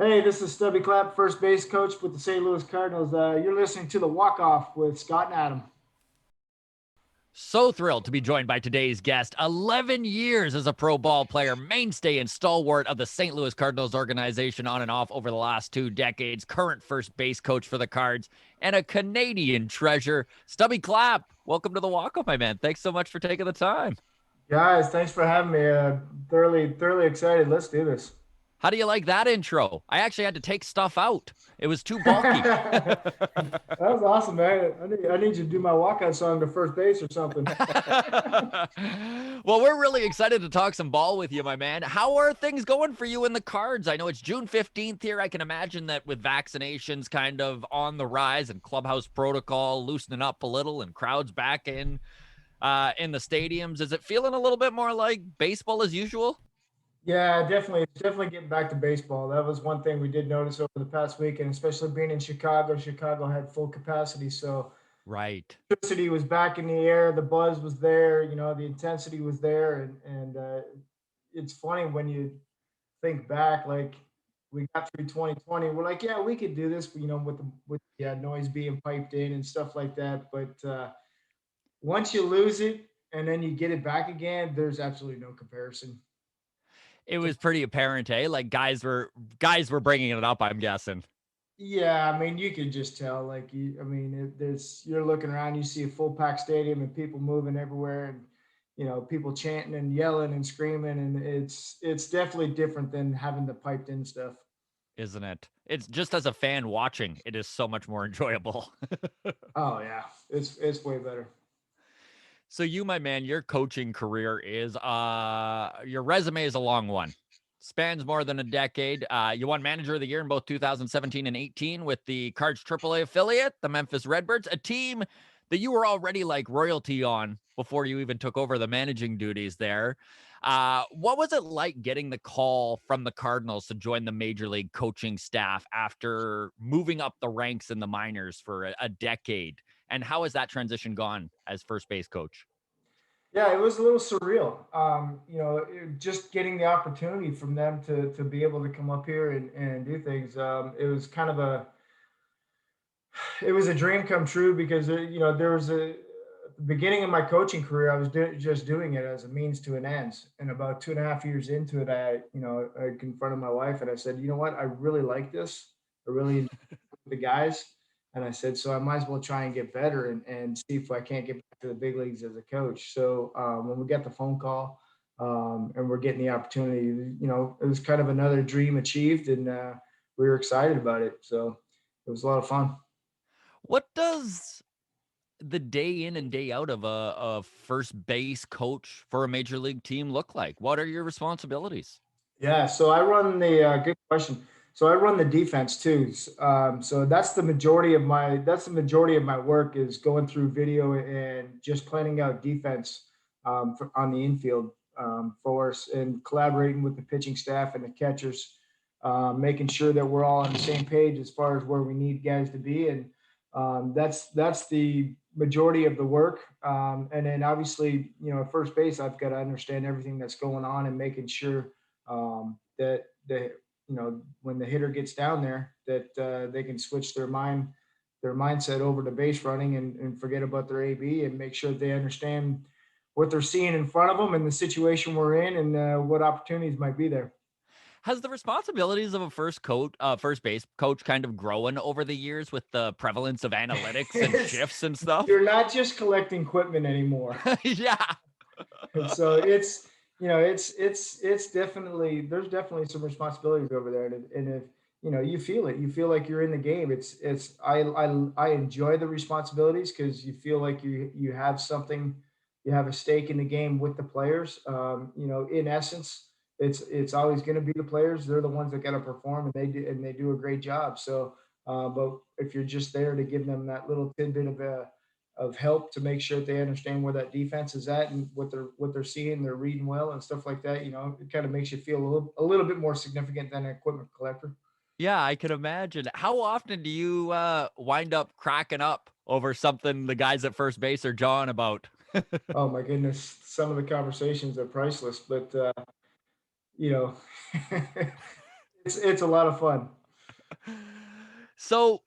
Hey, this is Stubby Clapp, first base coach with the St. Louis Cardinals. You're listening to the Walk Off with Scott and Adam. So thrilled to be joined by today's guest. 11 years as a pro ball player, mainstay and stalwart of the St. Louis Cardinals organization on and off over the last 2 decades, current first base coach for the Cards, and a Canadian treasure, Stubby Clapp. Welcome to the Walk Off, my man. Thanks so much for taking the time. Guys, thanks for having me. Thoroughly excited. Let's do this. How do you like that intro? I actually had to take stuff out. It was too bulky. That was awesome, man. I need you to do my walkout song to first base or something. Well, we're really excited to talk some ball with you, my man. How are things going for you in the Cards? I know it's June 15th here. I can imagine that with vaccinations kind of on the rise and clubhouse protocol loosening up a little and crowds back in the stadiums, is it feeling a little bit more like baseball as usual? Yeah, definitely. It's definitely getting back to baseball. That was one thing we did notice over the past week, and especially being in Chicago. Chicago had full capacity, so Right. electricity was back in the air. The buzz was there. The intensity was there, and it's funny when you think back, like we got through 2020, we're like, yeah, we could do this, with the noise being piped in and stuff like that. But once you lose it and then you get it back again, there's absolutely no comparison. It was pretty apparent, eh? Like guys were bringing it up, I'm guessing. Yeah, I mean, you could just tell. Like, there's you're looking around, you see a full packed stadium and people moving everywhere, and people chanting and yelling and screaming, and it's definitely different than having the piped in stuff. Isn't it? It's just as a fan watching, it is so much more enjoyable. Oh yeah, it's way better. So you, my man, your coaching career is your resume is a long one. Spans more than a decade. You won manager of the year in both 2017 and 18 with the Cards AAA affiliate, the Memphis Redbirds, a team that you were already like royalty on before you even took over the managing duties there. What was it like getting the call from the Cardinals to join the major league coaching staff after moving up the ranks in the minors for a decade? And how has that transition gone as first base coach? Yeah, it was a little surreal. Just getting the opportunity from them to be able to come up here and do things. It was kind of it was a dream come true because there was at the beginning of my coaching career, I was just doing it as a means to an end. And about 2.5 years into it, I confronted my wife and I said, you know what, I really like this. I really enjoy the guys. And I said, so I might as well try and get better and see if I can't get back to the big leagues as a coach. So when we got the phone call and we're getting the opportunity, it was kind of another dream achieved, and we were excited about it. So it was a lot of fun. What does the day in and day out of a first base coach for a major league team look like? What are your responsibilities? Yeah, so I run the good question. So I run the defense too. So that's the majority of my work is going through video and just planning out defense on the infield for us and collaborating with the pitching staff and the catchers, making sure that we're all on the same page as far as where we need guys to be, and that's the majority of the work. And then obviously, at first base, I've got to understand everything that's going on and making sure that when the hitter gets down there, that they can switch their mindset over to base running and forget about their AB and make sure they understand what they're seeing in front of them and the situation we're in and what opportunities might be there. Has the responsibilities of a first base coach kind of grown over the years with the prevalence of analytics and shifts and stuff? You're not just collecting equipment anymore. Yeah. And so it's definitely, there's definitely some responsibilities over there, and if you feel it, you feel like you're in the game. I enjoy the responsibilities because you feel like you have something, you have a stake in the game with the players. In essence, it's always going to be the players. They're the ones that got to perform, and they do a great job. So but if you're just there to give them that little tidbit of help to make sure that they understand where that defense is at and what they're seeing, they're reading well and stuff like that. It kind of makes you feel a little bit more significant than an equipment collector. Yeah, I can imagine. How often do you wind up cracking up over something the guys at first base are jawing about? Oh my goodness, some of the conversations are priceless, but you know, It's a lot of fun. So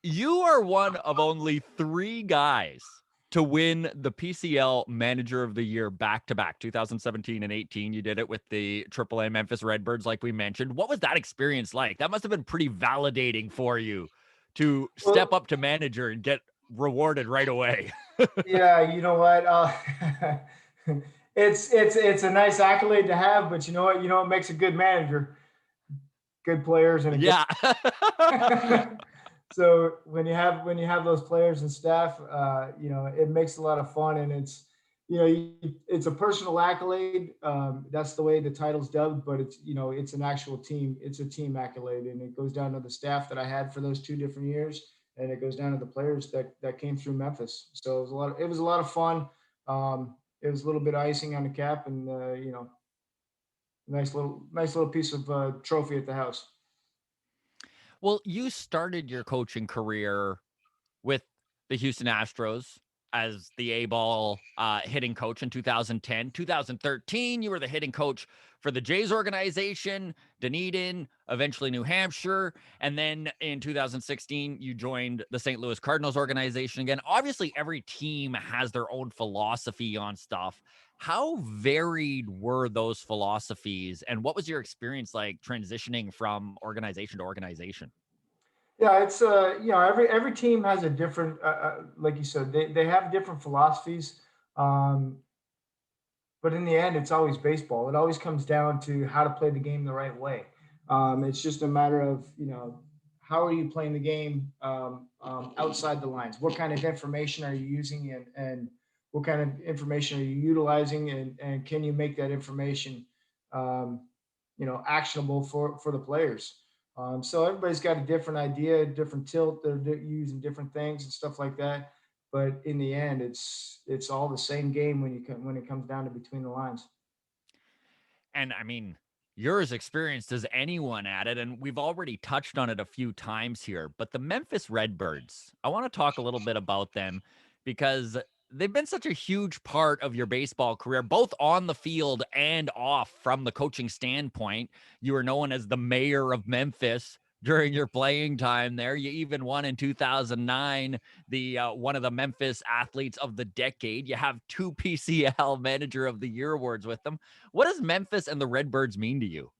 you are one of only 3 guys to win the PCL Manager of the Year back-to-back, 2017 and 18. You did it with the AAA Memphis Redbirds, like we mentioned. What was that experience like? That must have been pretty validating for you to step Well, up to manager and get rewarded right away. yeah, you know what? It's a nice accolade to have, but you know what? You know what makes a good manager? Good players and a good. Yeah. So when you have those players and staff, it makes a lot of fun, and it's a personal accolade. That's the way the title's dubbed, but it's an actual team. It's a team accolade, and it goes down to the staff that I had for those 2 different years, and it goes down to the players that came through Memphis. So it was a lot of fun. It was a little bit of icing on the cap, and nice little piece of trophy at the house. Well, you started your coaching career with the Houston Astros as the A-ball hitting coach in 2010. 2013, you were the hitting coach for the Jays organization, Dunedin, eventually New Hampshire. And then in 2016, you joined the St. Louis Cardinals organization again. Obviously, every team has their own philosophy on stuff. How varied were those philosophies? And what was your experience like transitioning from organization to organization? Yeah, it's every team has a different like you said, they have different philosophies. Um, but in the end, it's always baseball. It always comes down to how to play the game the right way. It's just a matter of how are you playing the game outside the lines? What kind of information are you using, and what kind of information are you utilizing, and can you make that information um, actionable for the players? So everybody's got a different idea, different tilt. They're using different things and stuff like that, but in the end, it's all the same game when it comes down to between the lines. And I mean, you're as experienced as anyone at it. And we've already touched on it a few times here. But the Memphis Redbirds, I want to talk a little bit about them because they've been such a huge part of your baseball career, both on the field and off from the coaching standpoint. You were known as the mayor of Memphis during your playing time there. You even won in 2009 the one of the Memphis athletes of the decade. You have 2 PCL Manager of the Year awards with them. What does Memphis and the Redbirds mean to you?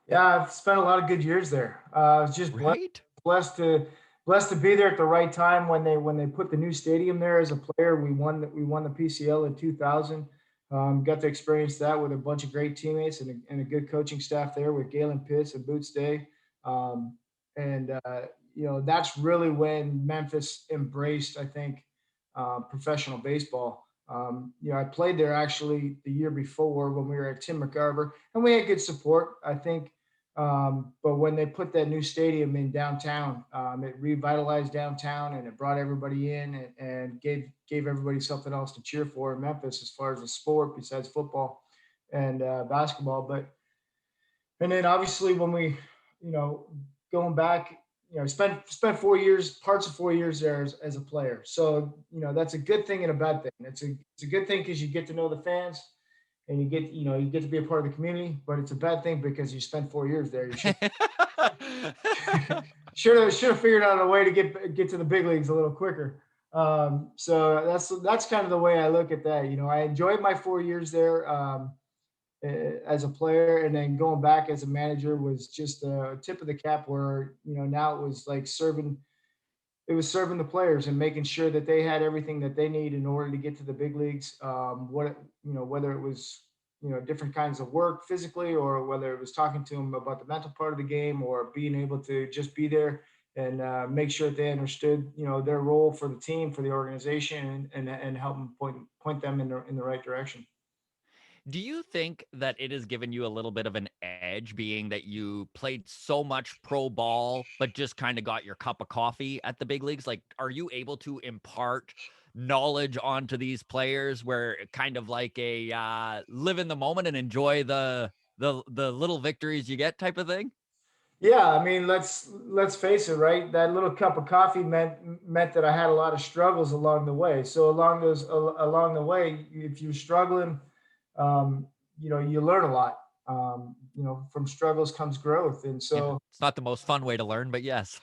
Yeah, I've spent a lot of good years there. I was just Right? blessed to blessed to be there at the right time when they put the new stadium there. As a player, we won the PCL in 2000. Got to experience that with a bunch of great teammates and a good coaching staff there with Galen Pitts and Boots Day. Um, and that's really when Memphis embraced, I think, professional baseball. I played there actually the year before when we were at Tim McCarver, and we had good support, I think. But when they put that new stadium in downtown, it revitalized downtown, and it brought everybody in, and gave everybody something else to cheer for in Memphis as far as the sport besides football and basketball. But and then obviously when we, going back, spent 4 years, parts of 4 years there as a player. So that's a good thing and a bad thing. It's a good thing because you get to know the fans, and you get to be a part of the community. But it's a bad thing because you spent 4 years there. You should have figured out a way to get to the big leagues a little quicker. So that's kind of the way I look at that. I enjoyed my 4 years there. As a player, and then going back as a manager was just a tip of the cap, where now it was like serving the players and making sure that they had everything that they need in order to get to the big leagues. Whether it was different kinds of work physically, or whether it was talking to them about the mental part of the game, or being able to just be there and make sure that they understood their role for the team, for the organization, and help them point them in the right direction. Do you think that it has given you a little bit of an edge, being that you played so much pro ball, but just kind of got your cup of coffee at the big leagues? Like, are you able to impart knowledge onto these players where kind of like a live in the moment and enjoy the little victories you get type of thing? Yeah, I mean, let's face it, right? That little cup of coffee meant that I had a lot of struggles along the way. So along the way, if you're struggling, you learn a lot. from struggles comes growth. And Yeah. so, It's not the most fun way to learn, but yes.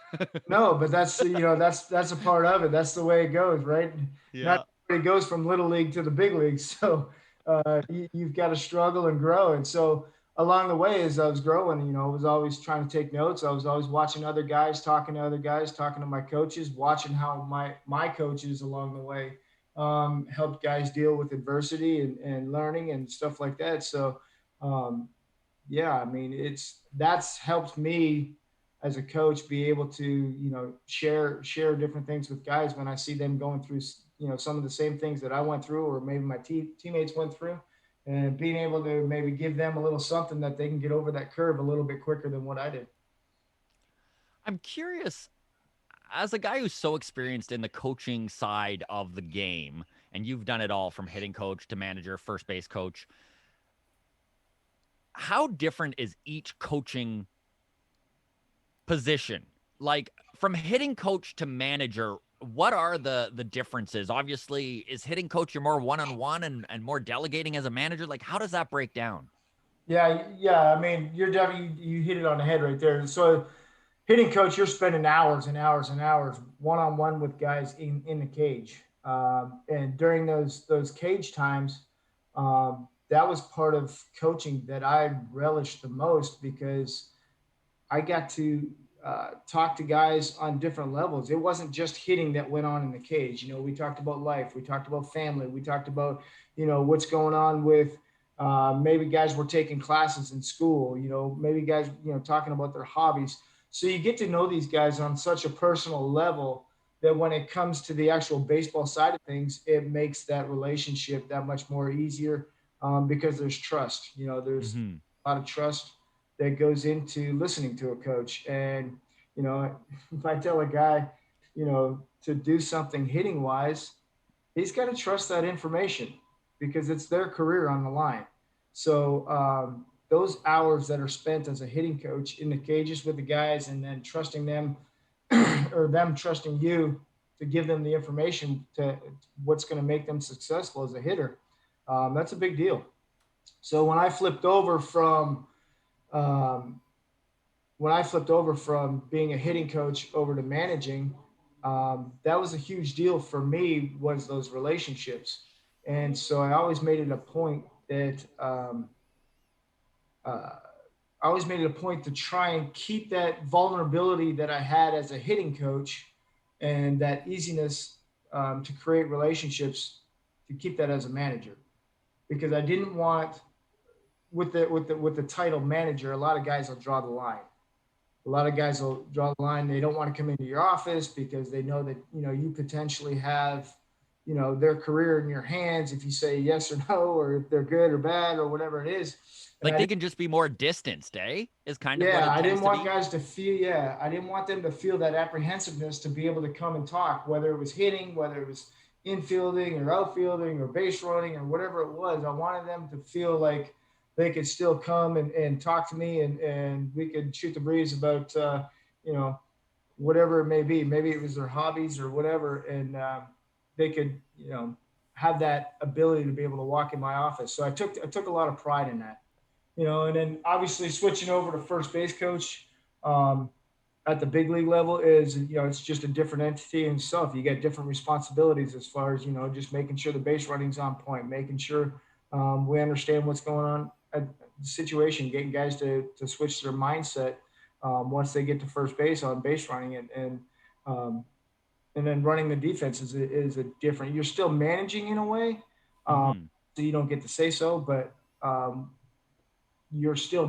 no, but that's a part of it. That's the way it goes, right? Not Yeah. everybody goes from little league to the big league. So you've got to struggle and grow. And so along the way, as I was growing, I was always trying to take notes. I was always watching other guys, talking to other guys, talking to my coaches, watching how my coaches along the way helped guys deal with adversity and learning and stuff like that. So um, yeah, I mean, that's helped me as a coach be able to, share different things with guys when I see them going through, some of the same things that I went through, or maybe my teammates went through, and being able to maybe give them a little something that they can get over that curve a little bit quicker than what I did. I'm curious, as a guy who's so experienced in the coaching side of the game, and you've done it all from hitting coach to manager, first base coach, how different is each coaching position? Like from hitting coach to manager, what are the differences? Obviously, is hitting coach you're more one-on-one and more delegating as a manager? Like how does that break down? Yeah, yeah. I mean, you're definitely you hit it on the head right there. So hitting coach, you're spending hours and hours and hours one on one with guys in the cage, and during those cage times, that was part of coaching that I relished the most because I got to talk to guys on different levels. It wasn't just hitting that went on in the cage. We talked about life, we talked about family, we talked about what's going on with maybe guys were taking classes in school. Maybe guys talking about their hobbies. So you get to know these guys on such a personal level that when it comes to the actual baseball side of things, it makes that relationship that much more easier because there's trust. There's Mm-hmm. a lot of trust that goes into listening to a coach. And, if I tell a guy, to do something hitting wise, he's got to trust that information because it's their career on the line. So, those hours that are spent as a hitting coach in the cages with the guys and then trusting them or them trusting you to give them the information to what's going to make them successful as a hitter, that's a big deal. So um, when I flipped over from being a hitting coach over to managing, that was a huge deal for me was those relationships. And so I always made it a point that uh, I always made it a point to try and keep that vulnerability that I had as a hitting coach and that easiness to create relationships to keep that as a manager because I didn't want with the title manager. A lot of guys will draw the line. A lot of guys will draw the line. They don't want to come into your office because they know that you potentially have their career in your hands if you say yes or no, or if they're good or bad or whatever it is. And Like they can just be more distanced, eh? Is kind of what yeah, it I tends didn't to want be. guys to feel. Yeah, I didn't want them to feel that apprehensiveness to be able to come and talk, whether it was hitting, whether it was infielding or outfielding or base running or whatever it was. I wanted them to feel like they could still come and talk to me and we could shoot the breeze about you know whatever it may be. Maybe it was their hobbies or whatever, and they could have that ability to be able to walk in my office. So I took a lot of pride in that. And then obviously switching over to first base coach um, at the big league level is, it's just a different entity in itself. You get different responsibilities as far as, just making sure the base running's on point, making sure we understand what's going on at the situation, getting guys to switch their mindset once they get to first base on base running um, and then running the defense is a different, you're still managing in a way. Um, Mm-hmm. so you don't get to say so, but you're still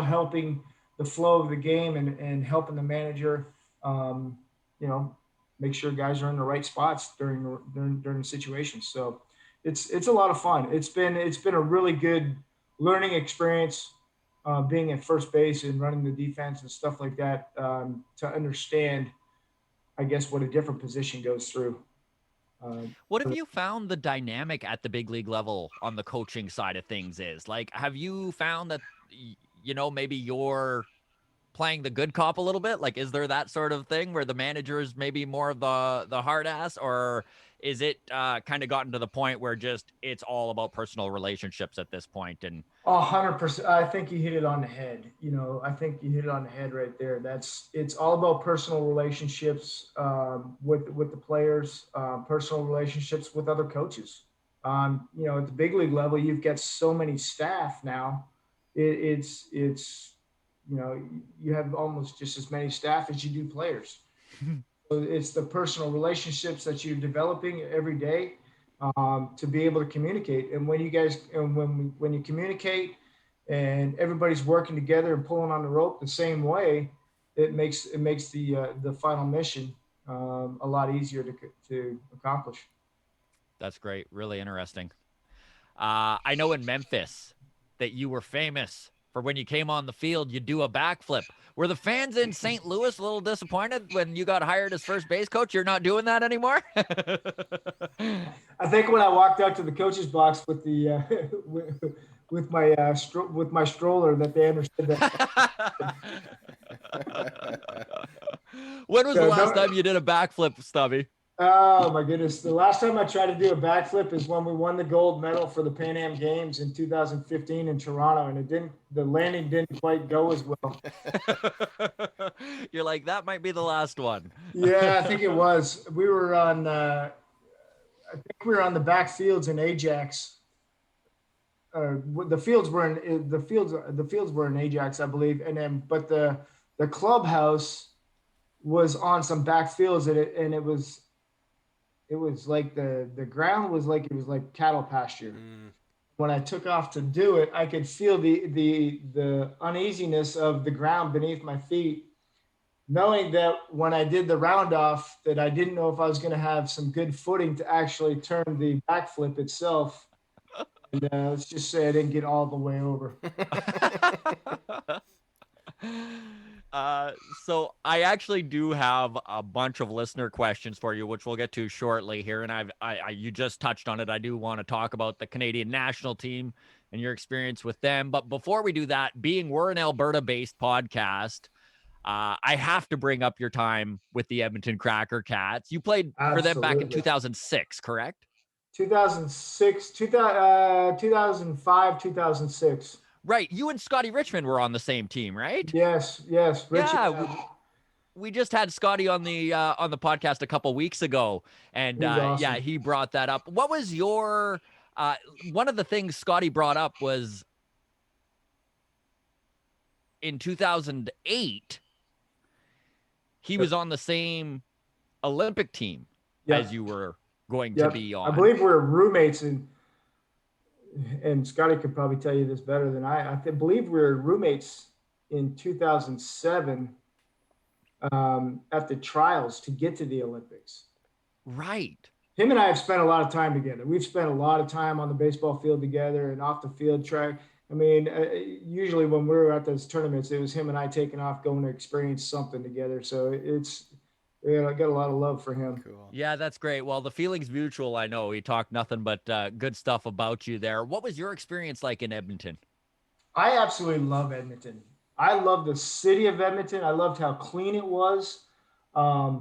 helping the flow of the game and helping the manager um, you know make sure guys are in the right spots during the situation. So it's a lot of fun. It's been a really good learning experience being at first base and running the defense and stuff like that to understand, I guess, what a different position goes through. What have you found the dynamic at the big league level on the coaching side of things is? Like, have you found that, maybe your playing the good cop a little bit? Like, is there that sort of thing where the manager is maybe more of the hard ass, or is it kind of gotten to the point where just it's all about personal relationships at this point? And 100%. I think you hit it on the head. I think you hit it on the head right there. It's all about personal relationships with the players, personal relationships with other coaches. At the big league level, you've got so many staff now. It's you have almost just as many staff as you do players. So it's the personal relationships that you're developing every day to be able to communicate. And when you communicate and everybody's working together and pulling on the rope the same way, it makes the final mission a lot easier to accomplish. that's great. Really interesting. I know in Memphis that you were famous for when you came on the field, you do a backflip. Were the fans in St. Louis a little disappointed when you got hired as first base coach? You're not doing that anymore? I think when I walked out to the coach's box with the with my stroller, that they understood that. When was the last time you did a backflip, Stubby? Oh my goodness. The last time I tried to do a backflip is when we won the gold medal for the Pan Am Games in 2015 in Toronto, and the landing didn't quite go as well. You're like, that might be the last one. Yeah, I think it was. I think we were on the back fields in Ajax. The fields were in Ajax, I believe, but the clubhouse was on some back fields, and it was like the ground was like cattle pasture. When I took off to do it, I could feel the uneasiness of the ground beneath my feet, knowing that when I did the round off, that I didn't know if I was going to have some good footing to actually turn the backflip itself. And let's just say I didn't get all the way over. So I actually do have a bunch of listener questions for you, which we'll get to shortly here. And you just touched on it. I do want to talk about the Canadian national team and your experience with them. But before we do that, we're an Alberta-based podcast, I have to bring up your time with the Edmonton Cracker Cats. You played for them back in 2006, correct? 2006, 2005, 2006. Right. You and Scotty Richmond were on the same team, right? Yes. Richie, yeah. We just had Scotty on the podcast a couple weeks ago, and awesome. Yeah, he brought that up. What was your one of the things Scotty brought up was in 2008, he was on the same Olympic team as you were going to be on. I believe we were roommates and Scotty could probably tell you this better than I believe we were roommates in 2007 at the trials to get to the Olympics. Right. Him and I have spent a lot of time together. We've spent a lot of time on the baseball field together and off the field track. I mean, usually when we were at those tournaments, it was him and I taking off, going to experience something together. So I got a lot of love for him. Cool. Yeah, that's great. Well, the feeling's mutual. I know he talked nothing but good stuff about you there. What was your experience like in Edmonton? I absolutely love Edmonton. I love the city of Edmonton. I loved how clean it was. I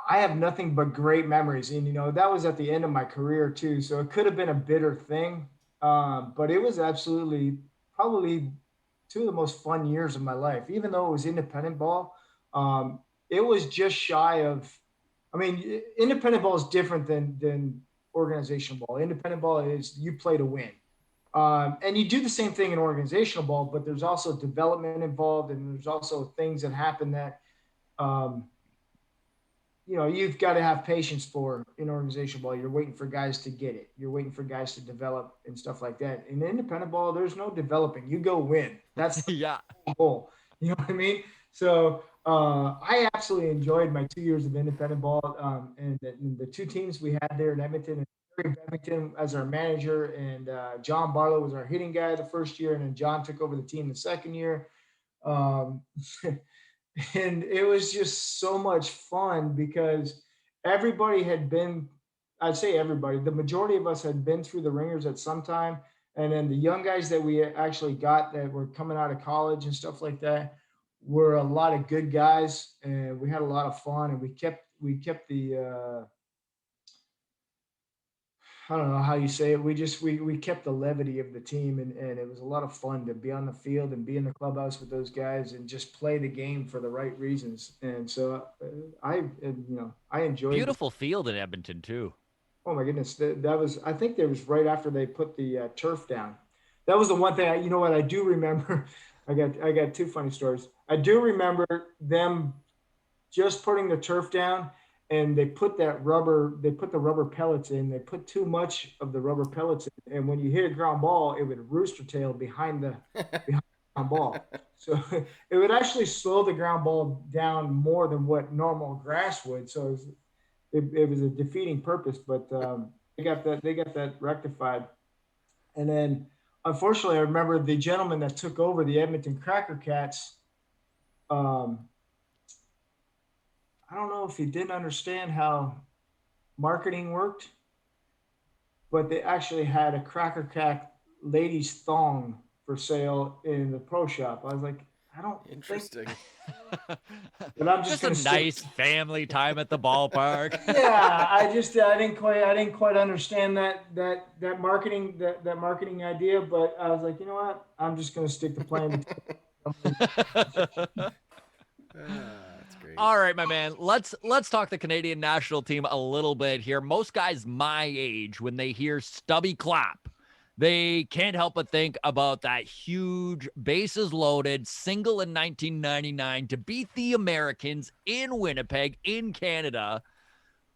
have nothing but great memories. And, that was at the end of my career too. So it could have been a bitter thing. But it was absolutely probably two of the most fun years of my life, even though it was independent ball. It was just shy of, independent ball is different than organizational ball. Independent ball is you play to win. And you do the same thing in organizational ball, but there's also development involved, and there's also things that happen that, you've got to have patience for in organizational ball. You're waiting for guys to get it. You're waiting for guys to develop and stuff like that. In independent ball, there's no developing. You go win. That's the goal. You know what I mean? So I absolutely enjoyed my 2 years of independent ball, and the two teams we had there in Edmonton. And Barry Bevington as our manager, and John Barlow was our hitting guy the first year, and then John took over the team the second year. And it was just so much fun because everybody had been, I'd say everybody, the majority of us had been through the ringers at some time. And then the young guys that we actually got that were coming out of college and stuff like that were a lot of good guys, and we had a lot of fun, and we kept the I don't know how you say it. We kept the levity of the team, and it was a lot of fun to be on the field and be in the clubhouse with those guys and just play the game for the right reasons. And so I enjoyed this. Beautiful field in Edmonton too. Oh my goodness, that was, I think that was right after they put the turf down. That was the one thing. You know what I do remember? I got two funny stories. I do remember them just putting the turf down, and they put the rubber pellets in. They put too much of the rubber pellets in, and when you hit a ground ball, it would rooster tail behind the ground ball. So it would actually slow the ground ball down more than what normal grass would. So it was a defeating purpose, but they got that rectified. And then unfortunately, I remember the gentleman that took over the Edmonton Cracker Cats. Um, I don't know if he didn't understand how marketing worked, but they actually had a Cracker Cat ladies thong for sale in the pro shop. I was like, I don't think, Interesting. but I'm just Just a gonna stick. nice family time at the ballpark. Yeah, I didn't quite understand that marketing idea, but I was like, you know what? I'm just gonna stick to playing the. That's great. All right, my man. Let's talk the Canadian national team a little bit here. Most guys my age, when they hear Stubby Clapp, they can't help but think about that huge bases loaded single in 1999 to beat the Americans in Winnipeg, in Canada.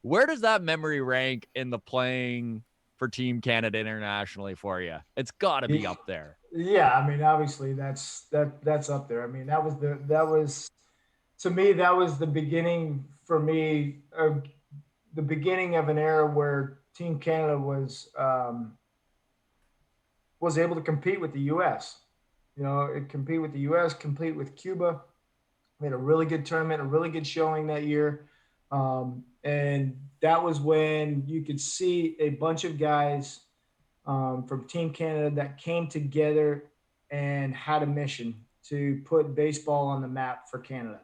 Where does that memory rank in the playing for Team Canada internationally for you? It's got to be up there. Yeah, I mean, obviously that's up there. I mean, that was to me, that was the beginning for me, the beginning of an era where Team Canada was able to compete with the U.S. Compete with the U.S., compete with Cuba. We had a really good tournament, a really good showing that year, and that was when you could see a bunch of guys from Team Canada that came together and had a mission to put baseball on the map for Canada.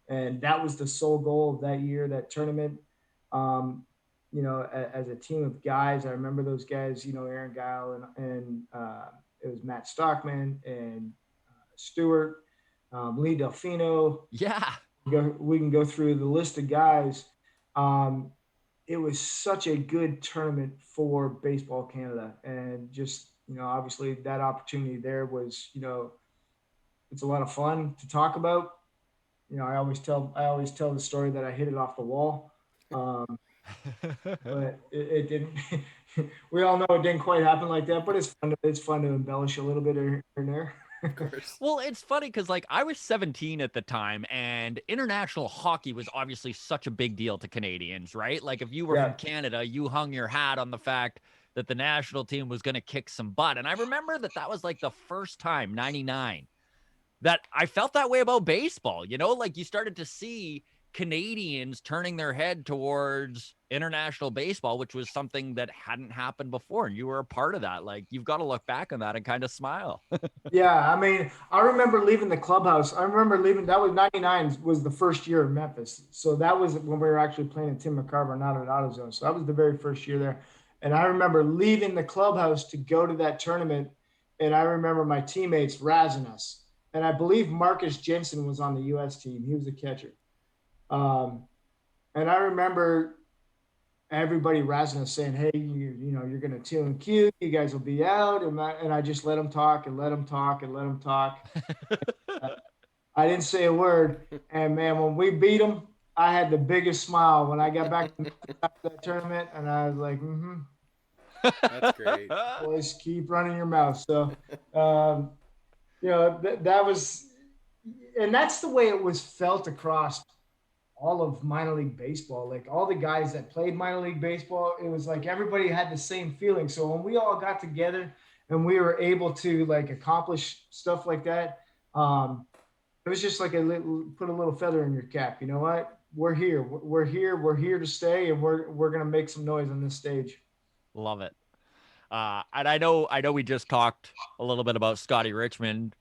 And that was the sole goal of that year, that tournament. Um, as a team of guys, I remember those guys, Aaron Guile and it was Matt Stockman and Stewart, Lee Delfino. Yeah. We can go through the list of guys. Um, it was such a good tournament for Baseball Canada, and just obviously that opportunity there was it's a lot of fun to talk about. I always tell the story that I hit it off the wall, but it didn't. We all know it didn't quite happen like that, but it's fun to embellish a little bit here and there. Of course. Well, it's funny because like I was 17 at the time, and international hockey was obviously such a big deal to Canadians, right? Like if you were from Yeah. Canada, you hung your hat on the fact that the national team was going to kick some butt. And I remember that was like the first time, 99, that I felt that way about baseball. Like you started to see Canadians turning their head towards international baseball, which was something that hadn't happened before. And you were a part of that. Like you've got to look back on that and kind of smile. Yeah, I mean, I remember leaving the clubhouse. I remember leaving. That was '99 was the first year in Memphis. So that was when we were actually playing at Tim McCarver, not at AutoZone. So that was the very first year there. And I remember leaving the clubhouse to go to that tournament. And I remember my teammates razzing us. And I believe Marcus Jensen was on the U.S. team. He was the catcher. Um, and I remember everybody razzing us saying, "Hey, you're going to 2 and Q. You guys will be out." And I just let them talk and let them talk and let them talk. I didn't say a word. And man, when we beat them, I had the biggest smile when I got back to that tournament, and I was like, "Mm-hmm, That's great. boys, keep running your mouth." So, that was, and that's the way it was felt across all of minor league baseball. Like all the guys that played minor league baseball, it was like everybody had the same feeling. So when we all got together and we were able to like accomplish stuff like that, it was just like put a little feather in your cap. You know what? We're here. We're here. We're here to stay, and we're gonna make some noise on this stage. Love it. And I know we just talked a little bit about Scotty Richmond.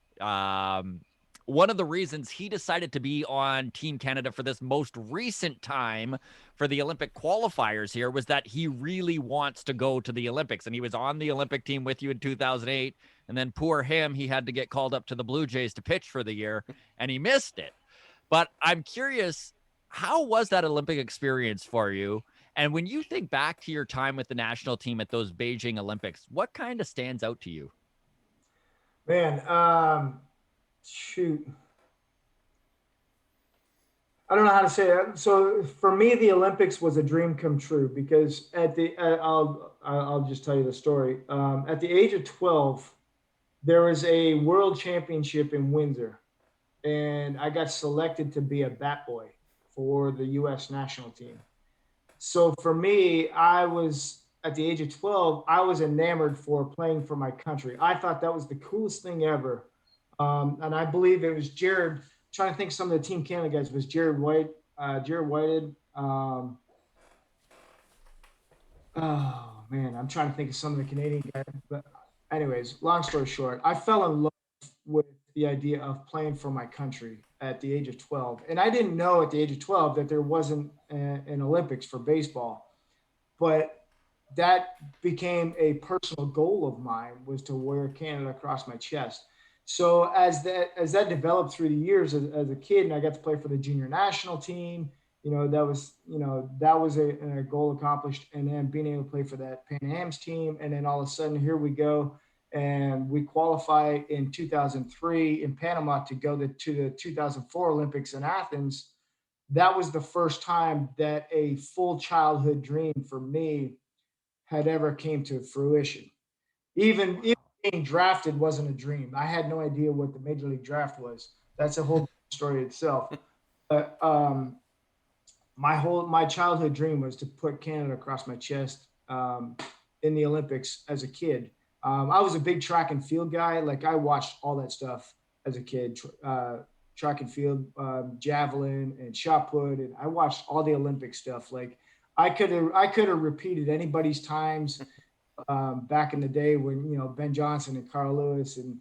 One of the reasons he decided to be on Team Canada for this most recent time for the Olympic qualifiers here was that he really wants to go to the Olympics. And he was on the Olympic team with you in 2008. And then poor him, he had to get called up to the Blue Jays to pitch for the year, and he missed it. But I'm curious, how was that Olympic experience for you? And when you think back to your time with the national team at those Beijing Olympics, what kind of stands out to you? Man, shoot. I don't know how to say it. So for me, the Olympics was a dream come true because I'll just tell you the story. At the age of 12, there was a world championship in Windsor, and I got selected to be a bat boy for the U.S. national team. So for me, I was at the age of 12, I was enamored for playing for my country. I thought that was the coolest thing ever. And I believe it was Jared, trying to think some of the Team Canada guys, was Jared Whited. Oh man, I'm trying to think of some of the Canadian guys. But anyways, long story short, I fell in love with the idea of playing for my country at the age of 12. And I didn't know at the age of 12 that there wasn't an Olympics for baseball. But that became a personal goal of mine, was to wear Canada across my chest. So as that developed through the years as a kid, and I got to play for the junior national team, that was a goal accomplished. And then being able to play for that Pan Am's team, and then all of a sudden here we go, and we qualify in 2003 in Panama to go to the 2004 Olympics in Athens. That was the first time that a full childhood dream for me had ever came to fruition. Even being drafted wasn't a dream. I had no idea what the Major League Draft was. That's a whole story itself. But my childhood dream was to put Canada across my chest in the Olympics as a kid. I was a big track and field guy. Like, I watched all that stuff as a kid, track and field, javelin and shot put, and I watched all the Olympic stuff. Like, I could have repeated anybody's times back in the day when Ben Johnson and Carl Lewis and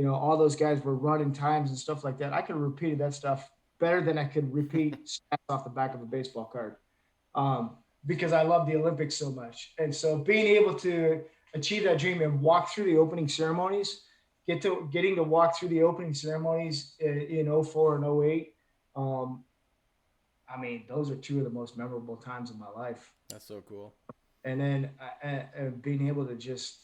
all those guys were running times and stuff like that. I could have repeated that stuff better than I could repeat stats off the back of a baseball card, because I love the Olympics so much. And so being able to achieve that dream and walk through the opening ceremonies, getting to walk through the opening ceremonies in 04 and 08. I mean, those are two of the most memorable times of my life. That's so cool. And then being able to just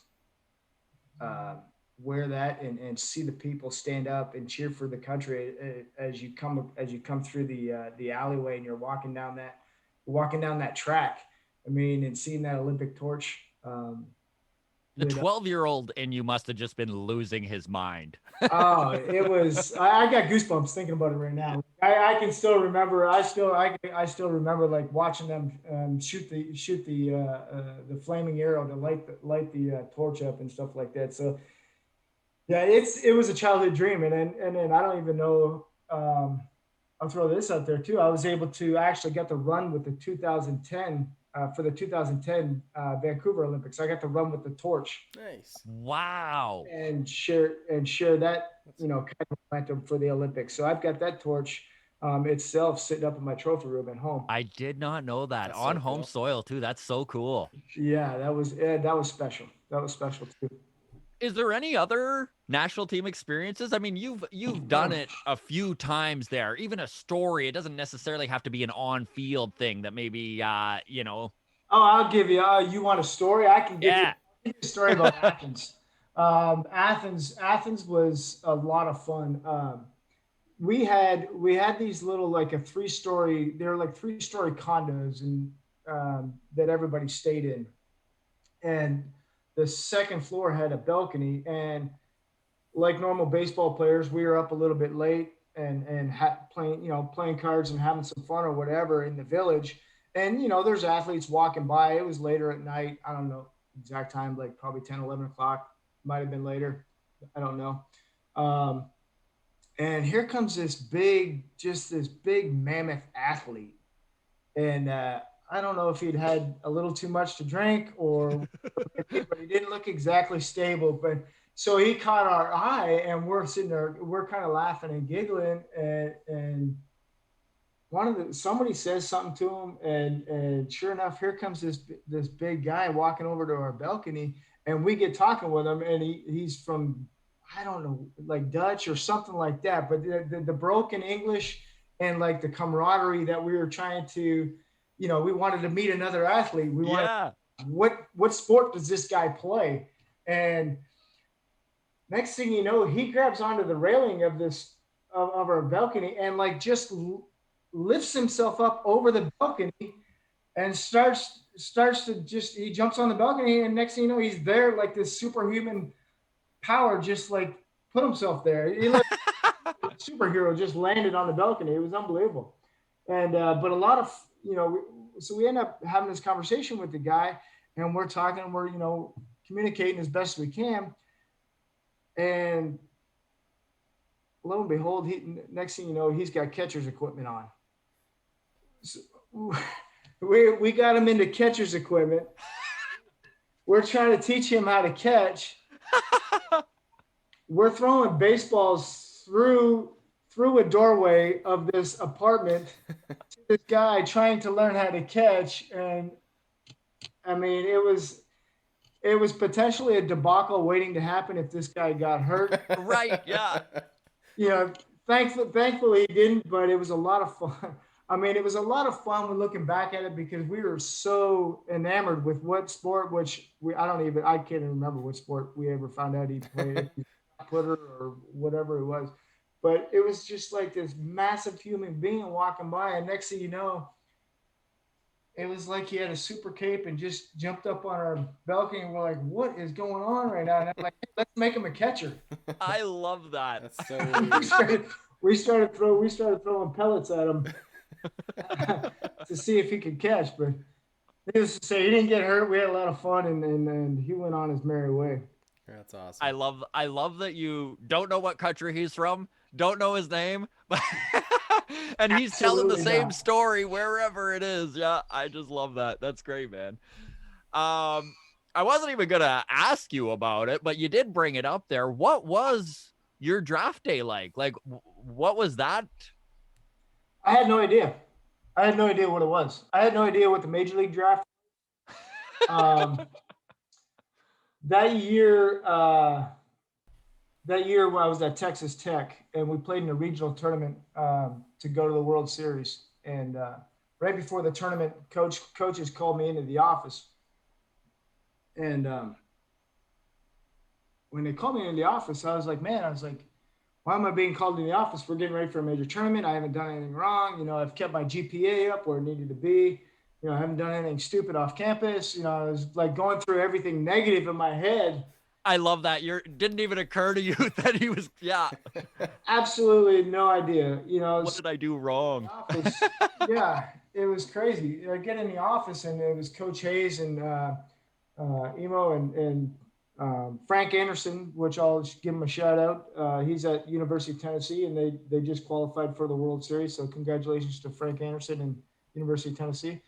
wear that and see the people stand up and cheer for the country as you come through the alleyway and you're walking down that track. I mean, and seeing that Olympic torch. The 12-year-old in you must have just been losing his mind. Oh, it was. I got goosebumps thinking about it right now. I can still remember. I still remember like watching them shoot the flaming arrow to light the torch up and stuff like that. So yeah, it was a childhood dream, and then I don't even know. I'll throw this out there too. I was able to actually get to run with the 2010. For the 2010 Vancouver Olympics, I got to run with the torch. Nice. Wow. And share that, kind of momentum for the Olympics. So I've got that torch itself sitting up in my trophy room at home. I did not know that. That's on so home cool. soil too. That's so cool. Yeah, that was special. That was special too. Is there any other national team experiences? I mean, you've done it a few times there. Even a story. It doesn't necessarily have to be an on-field thing that maybe Oh, I'll give you. You want a story? I can give you a story about Athens. Athens was a lot of fun. We had these little, like a 3-story. They're like 3-story condos and that everybody stayed in, and the second floor had a balcony. And like normal baseball players, we were up a little bit late and playing cards and having some fun or whatever in the village. And, there's athletes walking by. It was later at night. I don't know exact time, like probably 10, 11 o'clock. Might have been later. I don't know. And here comes this big mammoth athlete. And I don't know if he'd had a little too much to drink or, but he didn't look exactly stable. But so he caught our eye, and we're sitting there, we're kind of laughing and giggling, and somebody says something to him, and sure enough, here comes this big guy walking over to our balcony, and we get talking with him, and he's from, I don't know, like Dutch or something like that, but the broken English and like the camaraderie that we were trying to, we wanted to meet another athlete. We wanted, Yeah. what sport does this guy play? And next thing you know, he grabs onto the railing of our balcony and like just lifts himself up over the balcony and starts to just, he jumps on the balcony, and next thing you know, he's there like this superhuman power, just like put himself there. He like a superhero just landed on the balcony. It was unbelievable. And but a lot of, so we end up having this conversation with the guy, and we're talking, and we're communicating as best we can. And lo and behold, next thing you know, he's got catcher's equipment on. So we got him into catcher's equipment. We're trying to teach him how to catch. We're throwing baseballs through a doorway of this apartment to this guy trying to learn how to catch. And I mean, it was potentially a debacle waiting to happen if this guy got hurt. Right. Yeah. Thankfully he didn't, but it was a lot of fun. I mean, it was a lot of fun when looking back at it, because we were so enamored with what sport, I can't even remember what sport we ever found out he played, putter or whatever it was. But it was just like this massive human being walking by, and next thing you know, it was like he had a super cape and just jumped up on our balcony, and we're like, what is going on right now? And I'm like, hey, let's make him a catcher. I love that. That's so weird. we started throwing pellets at him to see if he could catch, but needless to say, he didn't get hurt. We had a lot of fun, and he went on his merry way. That's awesome. I love that you don't know what country he's from, don't know his name, but and he's telling the same story wherever it is. Yeah, I just love that. That's great, man. I wasn't even gonna ask you about it, but you did bring it up there. What was your draft day like? Like, what was that? I had no idea. I had no idea what it was. I had no idea what the major league draft was. That year when I was at Texas Tech, and we played in a regional tournament to go to the World Series. And right before the tournament, coaches called me into the office. And when they called me into the office, I was like, why am I being called in the office? We're getting ready for a major tournament. I haven't done anything wrong. I've kept my GPA up where it needed to be. I haven't done anything stupid off campus. I was like going through everything negative in my head. I love that. Didn't even occur to you that he was, yeah. Absolutely no idea. What did I do wrong? Office, yeah, it was crazy. I get in the office, and it was Coach Hayes and Emo and Frank Anderson, which I'll give him a shout out. He's at University of Tennessee, and they just qualified for the World Series. So congratulations to Frank Anderson and University of Tennessee.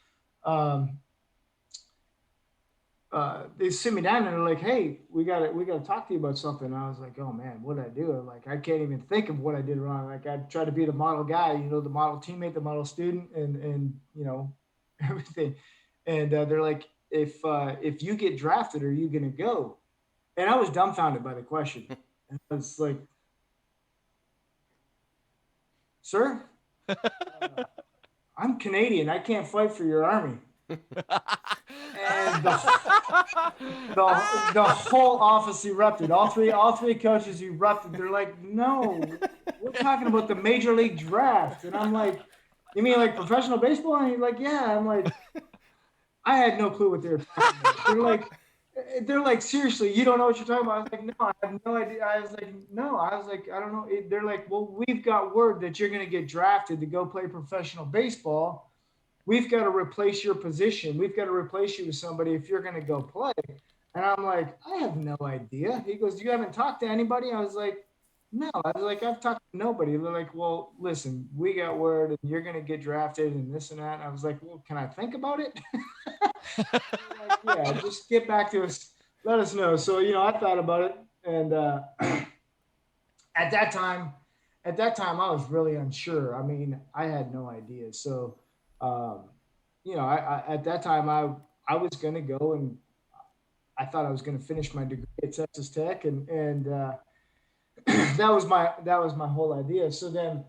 They sit me down and they're like, hey, we got to talk to you about something. And I was like, oh man, what did I do? I'm like, I can't even think of what I did wrong. Like, I tried to be the model guy, the model teammate, the model student, and everything. And they're like, if you get drafted, are you going to go? And I was dumbfounded by the question. And I was like, sir, I'm Canadian. I can't fight for your army. And the whole office erupted. All three coaches erupted. They're like, no, we're talking about the major league draft. And I'm like, you mean like professional baseball? And he's like, yeah. I'm like, I had no clue what they were talking about. They're like, seriously, you don't know what you're talking about? I was like, no, I have no idea. I was like, I don't know. They're like, well, we've got word that you're going to get drafted to go play professional baseball. We've got to replace your position. We've got to replace you with somebody if you're going to go play. And I'm like, I have no idea. He goes, you haven't talked to anybody? I was like, No, I was like, I've talked to nobody. They're like, well, listen, we got word and you're gonna get drafted and this and that. And I was like, well, can I think about it? They're like, yeah, just get back to us, let us know. So, I thought about it, and at that time, I was really unsure. I mean, I had no idea. So, um, I at that time I was gonna go, and I thought I was gonna finish my degree at Texas Tech, and that was my whole idea. So then,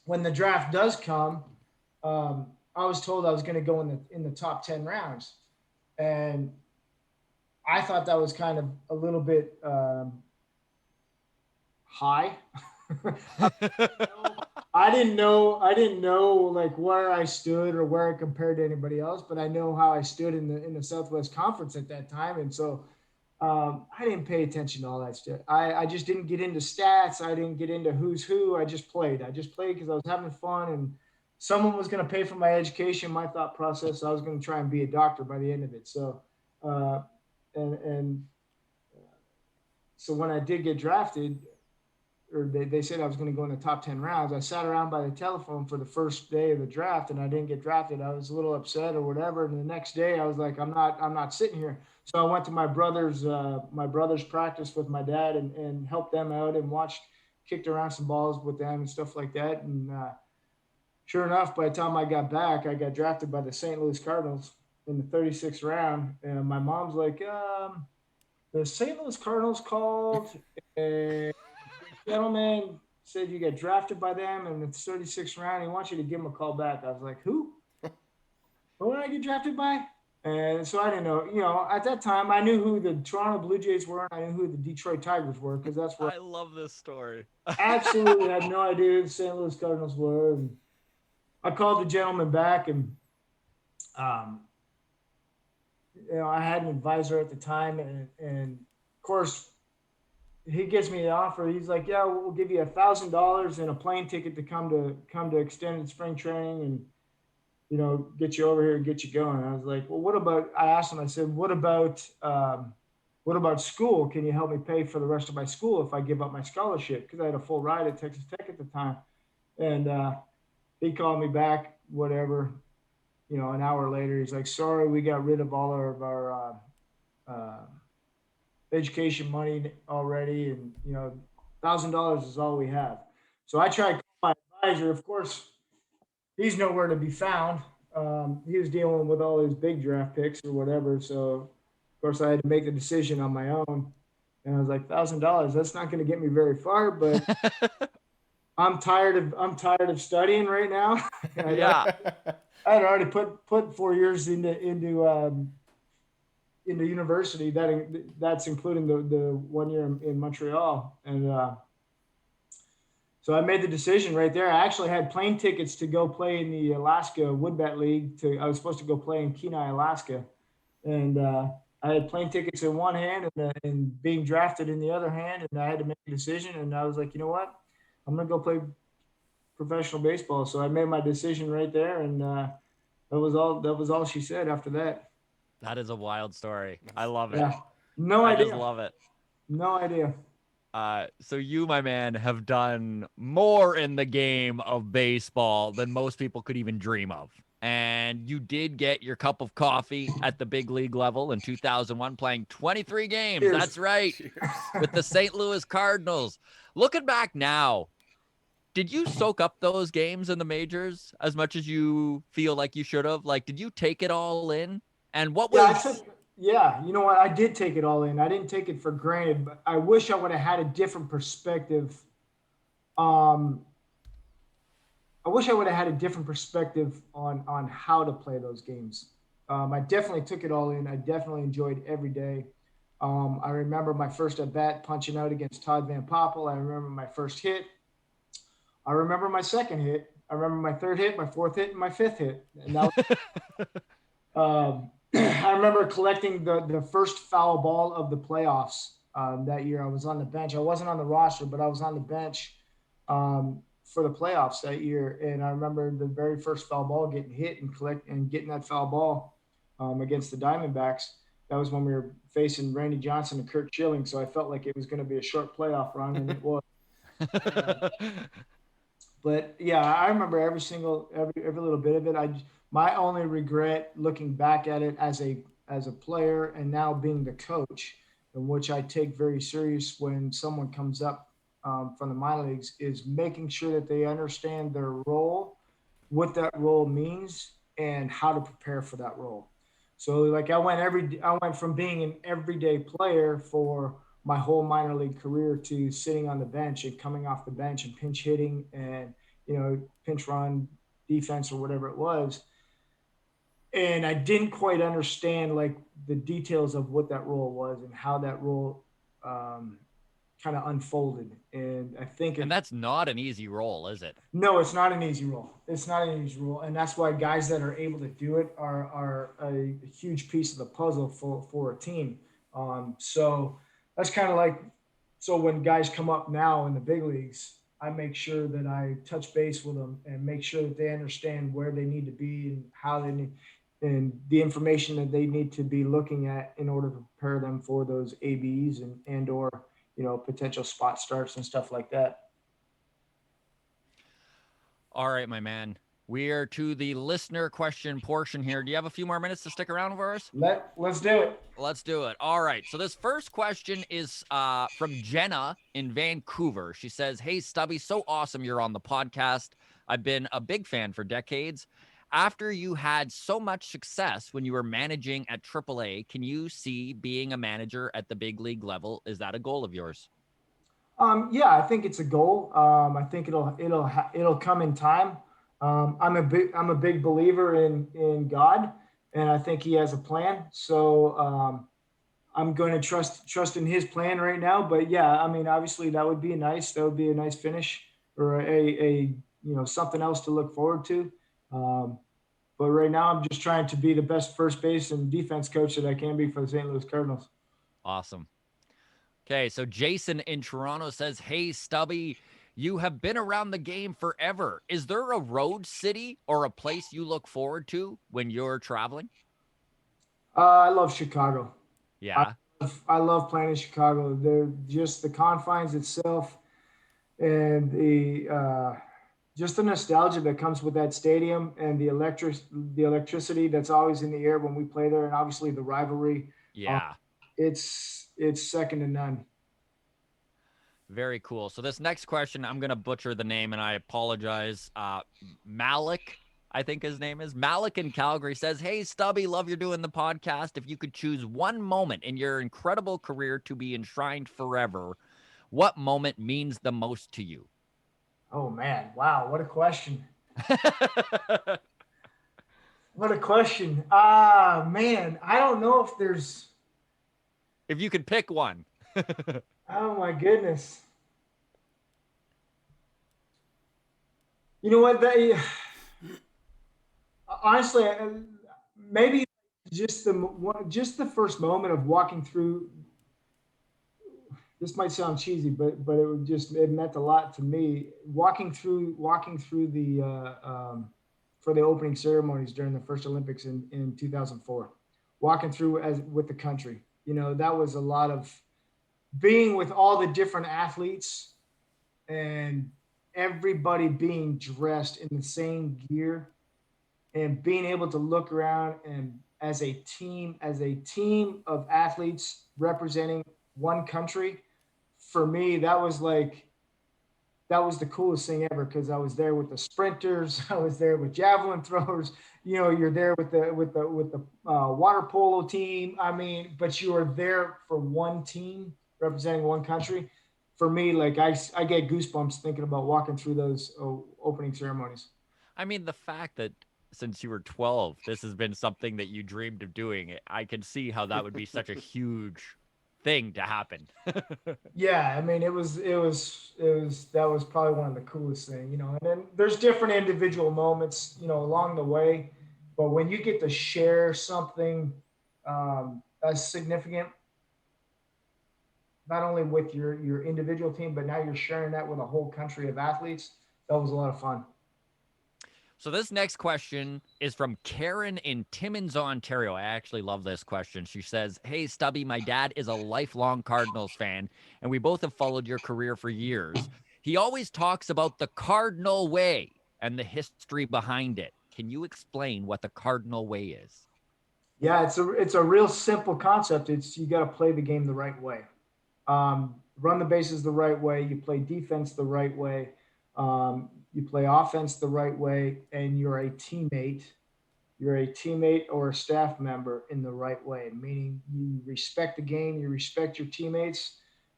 when the draft does come, I was told I was going to go in the top 10 rounds, and I thought that was kind of a little bit high. I didn't know like where I stood or where I compared to anybody else, but I know how I stood in the Southwest Conference at that time, and so I didn't pay attention to all that stuff. I just didn't get into stats. I didn't get into who's who. I just played. I just played because I was having fun, and someone was going to pay for my education. My thought process, I was going to try and be a doctor by the end of it. So, uh, and so when I did get drafted, or they said I was going to go in the top 10 rounds. I sat around by the telephone for the first day of the draft and I didn't get drafted. I was a little upset or whatever. And the next day I was like, I'm not sitting here. So I went to my brother's practice with my dad and helped them out and kicked around some balls with them and stuff like that. And sure enough, by the time I got back, I got drafted by the St. Louis Cardinals in the 36th round. And my mom's like, the St. Louis Cardinals called, and gentleman said you get drafted by them in the 36th round. He wants you to give him a call back. I was like, who? Who did I get drafted by? And so I didn't know. At that time, I knew who the Toronto Blue Jays were, and I knew who the Detroit Tigers were because that's where I love this story. I absolutely had no idea who the St. Louis Cardinals were. And I called the gentleman back, and um, I had an advisor at the time, and of course, he gives me the offer. He's like, "Yeah, we'll give you $1,000 and a plane ticket to come to extended spring training, and get you over here and get you going." I was like, "Well, what about?" I asked him. I said, "What about school? Can you help me pay for the rest of my school if I give up my scholarship?" Because I had a full ride at Texas Tech at the time, and he called me back. Whatever, an hour later, he's like, "Sorry, we got rid of all of our education money already, and $1,000 is all we have." So I tried to call my advisor. Of course, he's nowhere to be found. He was dealing with all his big draft picks or whatever. So of course I had to make the decision on my own. And I was like, $1,000. That's not going to get me very far, but I'm tired of studying right now. Yeah. I had already put 4 years into university. That's including the 1 year in Montreal, and so I made the decision right there. I actually had plane tickets to go play in the Alaska Woodbat League. I was supposed to go play in Kenai, Alaska, and I had plane tickets in one hand and being drafted in the other hand, and I had to make a decision. And I was like, you know what, I'm gonna go play professional baseball. So I made my decision right there, and that was all. That was all she said after that. That is a wild story. I love it. Yeah, no I just idea. love it. No idea. So you, my man, have done more in the game of baseball than most people could even dream of. And you did get your cup of coffee at the big league level in 2001, playing 23 games. Cheers. That's right. Cheers. With the St. Louis Cardinals. Looking back now, did you soak up those games in the majors as much as you feel like you should have? Like, did you take it all in? And what Yeah, was you know what? I did take it all in. I didn't take it for granted, but I wish I would have had a different perspective. Um, I wish I would have had a different perspective on how to play those games. I definitely took it all in. I definitely enjoyed every day. I remember my first at bat punching out against Todd Van Poppel. I remember my first hit. I remember my second hit. I remember my third hit, my fourth hit, and my fifth hit. And that I remember collecting the first foul ball of the playoffs that year. I was on the bench. I wasn't on the roster, but I was on the bench for the playoffs that year. And I remember the very first foul ball getting hit and getting that foul ball against the Diamondbacks. That was when we were facing Randy Johnson and Kurt Schilling. So I felt like it was going to be a short playoff run, and it was. But yeah, I remember every little bit of it. My only regret looking back at it as a player and now being the coach, in which I take very serious when someone comes up from the minor leagues, is making sure that they understand their role, what that role means, and how to prepare for that role. So like I went from being an everyday player for my whole minor league career to sitting on the bench and coming off the bench and pinch hitting and pinch run defense or whatever it was. And I didn't quite understand like the details of what that role was and how that role um, kind of unfolded. And I think And that's not an easy role, is it? no, it's not an easy role. It's not an easy role, and that's why guys that are able to do it are a huge piece of the puzzle for a team. So that's kind of like so when guys come up now in the big leagues, I make sure that I touch base with them and make sure that they understand where they need to be and how they need and the information that they need to be looking at in order to prepare them for those ABs and or potential spot starts and stuff like that. All right, my man. We are to the listener question portion here. Do you have a few more minutes to stick around for us? Let's do it. Let's do it. All right. So this first question is from Jenna in Vancouver. She says, "Hey, Stubby, so awesome you're on the podcast. I've been a big fan for decades. After you had so much success when you were managing at AAA, can you see being a manager at the big league level? Is that a goal of yours?" Yeah, I think it's a goal. I think it'll come in time. I'm a big believer in God, and I think He has a plan. So I'm going to trust in His plan right now. But yeah, I mean, obviously that would be a nice finish or a something else to look forward to. Um, but right now, I'm just trying to be the best first base and defense coach that I can be for the St. Louis Cardinals. Awesome. Okay, so Jason in Toronto says, "Hey, Stubby, you have been around the game forever. Is there a road city or a place you look forward to when you're traveling?" I love Chicago. I, Yeah. I love playing in Chicago. They're just the confines itself and the just the nostalgia that comes with that stadium and the electricity that's always in the air when we play there, and obviously the rivalry. Uh, Yeah. it's second to none. Very cool. So this next question, I'm gonna butcher the name, and I apologize. Malik, I think his name is Malik in Calgary says, "Hey, Stubby, love you're doing the podcast. If you could choose one moment in your incredible career to be enshrined forever, what moment means the most to you?" Oh man, wow, what a question! What a question! Ah, man, I don't know if there's. If you could pick one. Oh my goodness! You know what? Honestly, maybe just the first moment of walking through. This might sound cheesy, but it meant a lot to me. Walking through the for the opening ceremonies during the first Olympics in 2004, walking through as with the country. That was a lot of being with all the different athletes and everybody being dressed in the same gear and being able to look around and as a team of athletes representing one country. For me, that was the coolest thing ever because I was there with the sprinters, I was there with javelin throwers. You're there with the water polo team. I mean, but you are there for one team representing one country. For me, like I get goosebumps thinking about walking through those opening ceremonies. I mean, the fact that since you were 12, this has been something that you dreamed of doing, I can see how that would be such a huge thing to happen. Yeah, I mean, that was probably one of the coolest things. And then there's different individual moments, along the way, but when you get to share something as significant, not only with your individual team, but now you're sharing that with a whole country of athletes, that was a lot of fun. So this next question is from Karen in Timmins, Ontario. I actually love this question. She says, "Hey, Stubby, my dad is a lifelong Cardinals fan, and we both have followed your career for years. He always talks about the Cardinal way and the history behind it. Can you explain what the Cardinal way is? Yeah, it's a real simple concept. It's you got to play the game the right way. Run the bases the right way. You play defense the right way. You play offense the right way, and you're a teammate. You're a teammate or a staff member in the right way, meaning you respect the game, you respect your teammates,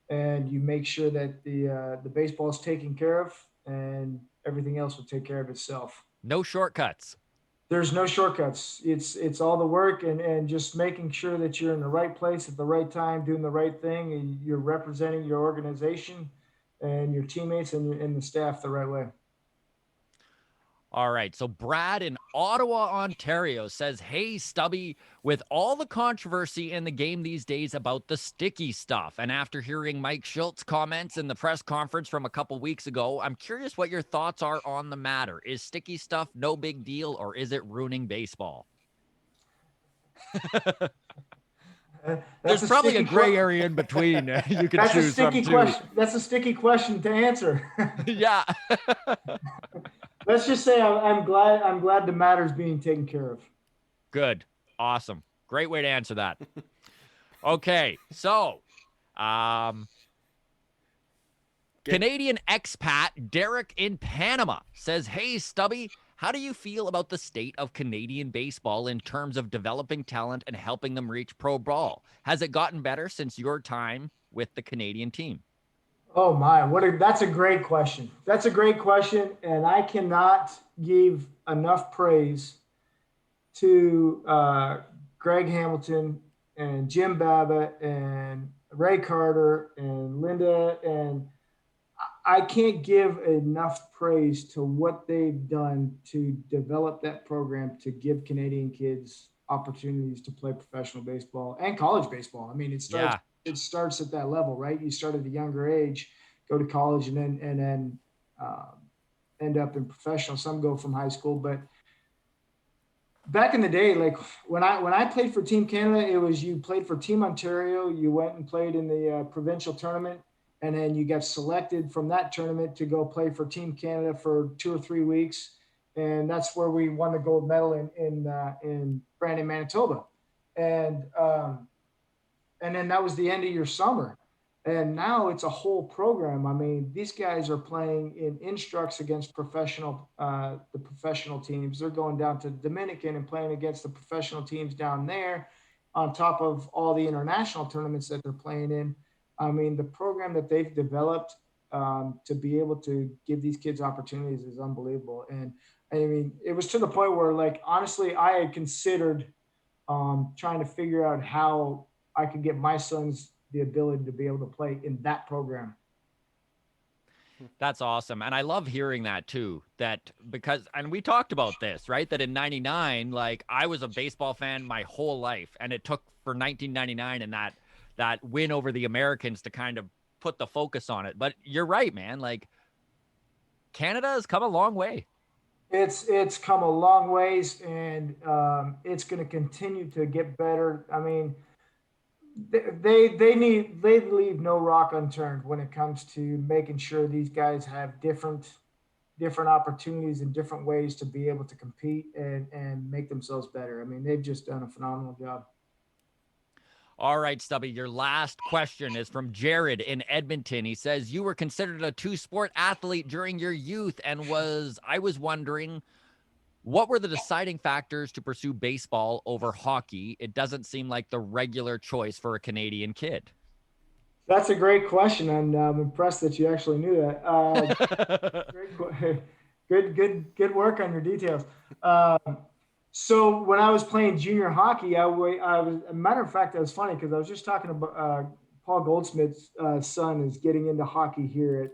and you make sure that the baseball is taken care of, and everything else will take care of itself. No shortcuts. There's no shortcuts. It's all the work and just making sure that you're in the right place at the right time, doing the right thing, and you're representing your organization and your teammates and the staff the right way. All right. So Brad in Ottawa, Ontario says, "Hey, Stubby, with all the controversy in the game these days about the sticky stuff, and after hearing Mike Schultz's comments in the press conference from a couple weeks ago, I'm curious what your thoughts are on the matter. Is sticky stuff no big deal, or is it ruining baseball?" There's probably a gray area in between. You can choose from too. That's a sticky question to answer. Yeah. Let's just say I'm glad the matter's being taken care of. Good. Awesome. Great way to answer that. Okay. So, Canadian expat Derek in Panama says, "Hey, Stubby, how do you feel about the state of Canadian baseball in terms of developing talent and helping them reach pro ball? Has it gotten better since your time with the Canadian team?" Oh my, that's a great question. That's a great question. And I cannot give enough praise to Greg Hamilton and Jim Babbitt and Ray Carter and Linda. And I can't give enough praise to what they've done to develop that program to give Canadian kids opportunities to play professional baseball and college baseball. I mean, it starts at that level, right? You start at a younger age, go to college, and then end up in professional. Some go from high school, but back in the day, like when I played for Team Canada, it was you played for Team Ontario, you went and played in the provincial tournament, and then you got selected from that tournament to go play for Team Canada for 2 or 3 weeks, and that's where we won the gold medal in Brandon, Manitoba, and then that was the end of your summer. And now it's a whole program. I mean, these guys are playing in instructs against the professional teams. They're going down to Dominican and playing against the professional teams down there, on top of all the international tournaments that they're playing in. I mean, the program that they've developed to be able to give these kids opportunities is unbelievable. And I mean, it was to the point where, like, honestly, I had considered trying to figure out how I could get my sons the ability to be able to play in that program. That's awesome. And I love hearing that too, and we talked about this, right? That in 99, like, I was a baseball fan my whole life, and it took for 1999 and that win over the Americans to kind of put the focus on it. But you're right, man. Like, Canada has come a long way. It's come a long ways, and it's going to continue to get better. I mean, they leave no rock unturned when it comes to making sure these guys have different opportunities and different ways to be able to compete and make themselves better. I mean, they've just done a phenomenal job. All right, Stubby, your last question is from Jared in Edmonton. He says, "You were considered a two-sport athlete during your youth, and I was wondering, what were the deciding factors to pursue baseball over hockey? It doesn't seem like the regular choice for a Canadian kid." That's a great question, and I'm impressed that you actually knew that. Good work on your details. So when I was playing junior hockey, I was, a matter of fact, that was funny because I was just talking about Paul Goldsmith's son is getting into hockey here.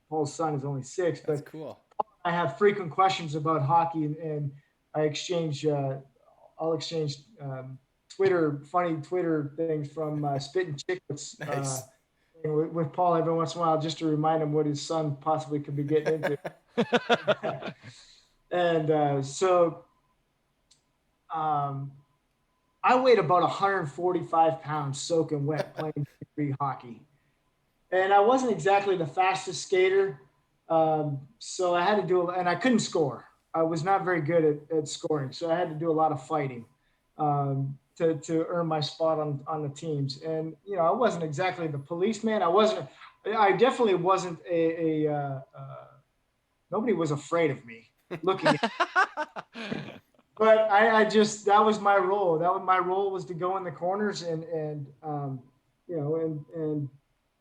Paul's son is only 6. That's but cool. I have frequent questions about hockey, and I'll exchange funny Twitter things from Spittin' Chicklets Nice. with Paul every once in a while, just to remind him what his son possibly could be getting into. And so I weighed about 145 pounds soaking wet playing free hockey. and I wasn't exactly the fastest skater. So I had to do, and I couldn't score. I was not very good at scoring. So I had to do a lot of fighting to earn my spot on the teams. And, you know, I wasn't exactly the policeman. I definitely wasn't nobody was afraid of me looking but I just, that was my role. My role was to go in the corners and you know, and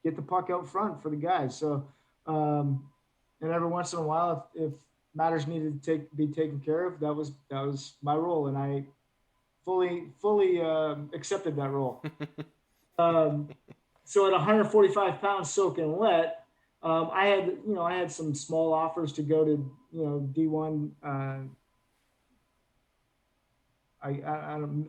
get the puck out front for the guys. So, and every once in a while, if matters needed to be taken care of, that was my role. And I fully accepted that role. Um, so at 145 pounds soaking wet, I had some small offers to go to, you know, D1,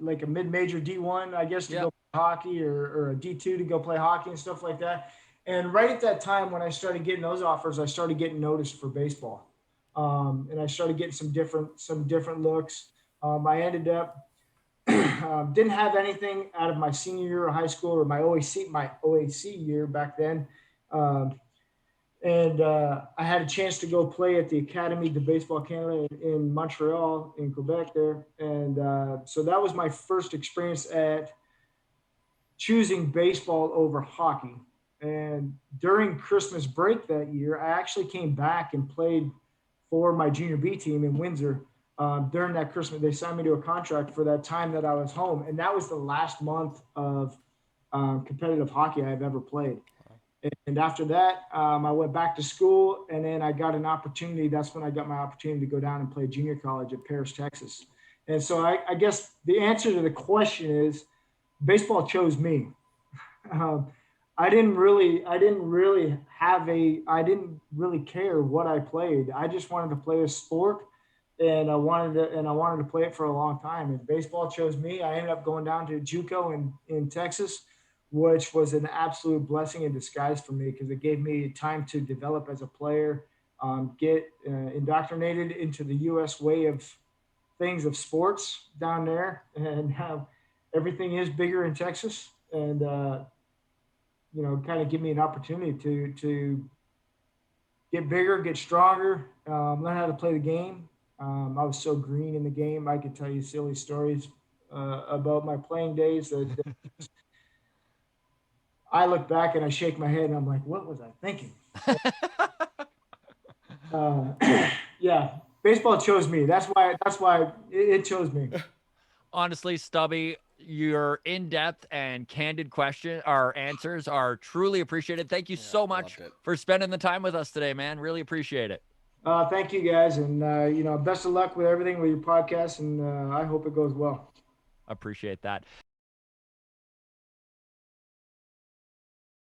like a mid-major D1, I guess, to go play hockey, or a D2 to go play hockey and stuff like that. And right at that time, when I started getting those offers, I started getting noticed for baseball, and I started getting some different looks. I ended up didn't have anything out of my senior year of high school, or my OAC year back then. Um, and I had a chance to go play at the Academy de Baseball Canada in Montreal, in Quebec there. And so that was my first experience at choosing baseball over hockey. And during Christmas break that year, I actually came back and played for my junior B team in Windsor. During that Christmas, they signed me to a contract for that time that I was home. And that was the last month of competitive hockey I've ever played. And after that, I went back to school, and then I got an opportunity. That's when I got my opportunity to go down and play junior college at Paris, Texas. And so I guess the answer to the question is baseball chose me. I didn't really care what I played. I just wanted to play a sport, and I wanted to play it for a long time. And baseball chose me. I ended up going down to JUCO in Texas, which was an absolute blessing in disguise for me, because it gave me time to develop as a player, get indoctrinated into the U.S. way of things, of sports down there, and how everything is bigger in Texas. And, you know, kind of give me an opportunity to get bigger, get stronger, learn how to play the game. I was so green in the game. I could tell you silly stories about my playing days that I look back and I shake my head and I'm like, what was I thinking? Yeah, baseball chose me. That's why it chose me. Honestly, Stubby, your in-depth and candid answers are truly appreciated. Thank you so much for spending the time with us today, man. Really appreciate it. Thank you, guys. And, you know, best of luck with everything with your podcast. And I hope it goes well. Appreciate that.